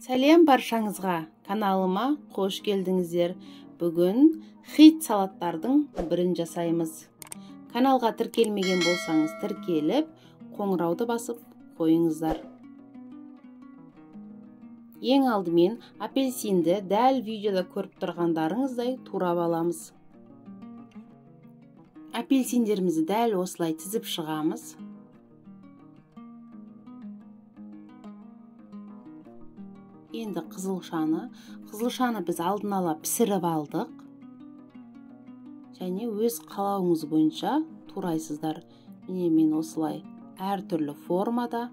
Сәлем баршаңызға, каналыма қош келдіңіздер. Бүгін хит салаттардың бірін жасаймыз. Каналға тіркелмеген болсаңыз тіркеліп, қоңырауды басып қойыңыздар. Ең алдымен апельсинді дәл видеода көріп тұрғандарыңыздай турап аламыз. Апельсиндерімізді дәл осылай тізіп шығамыз. Енді қызылшаны біз алдын ала пісіріп алдық. Және өз қалауыңыз бойынша турайсыздар. Мен осылай әртүрлі формада,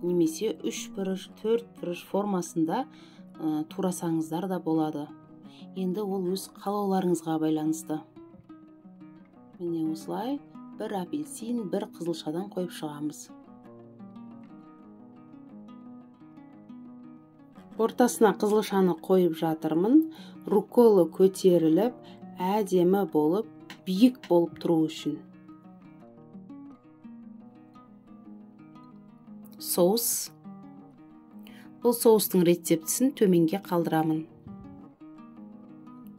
немесе 3 бұрыш, 4 бұрыш формасында турасаңыздар да болады. Енді ол өз қалауларыңызға байланысты. Міне осылай бір апельсин, бір қызылшадан қойып шығамыз. Ортасына қызылшаны қойып жатырмын. Руккола көтеріліп, әдемі болып, биік болып тұру үшін. Соус. Бұл соустың рецептісін төменге қалдырамын.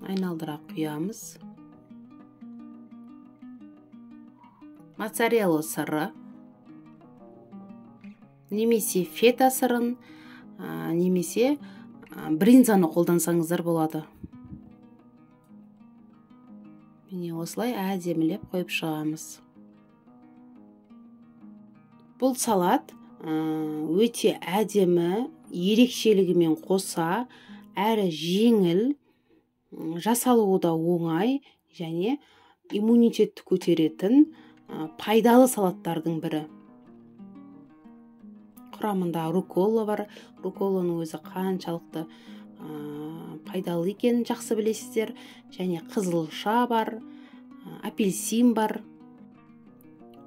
Айналдыра құямыз. Моцарелла сыры, немесе фета сырын, немесе бринзаны қолдансаңыздар болады. Міне осылай әдемілеп қойып шығамыз. Бұл салат өте әдемі, ерекшелігімен қоса, әрі жеңіл, жасалуы да оңай және иммунитетті көтеретін пайдалы салаттардың бірі. Құрамында руккола бар. Рукколаның өзі қаншалықты пайдалы екенін жақсы білесіздер. Және қызылша бар, апельсин бар.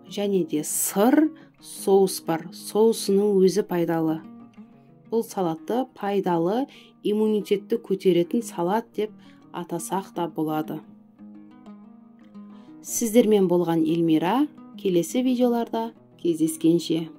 Және де сыр, соус бар. Соусының өзі пайдалы. Бұл салатты пайдалы, иммунитетті көтеретін салат деп атасақ та болады. Сіздермен болған Эльмира. Келесі видеоларда кездескенше.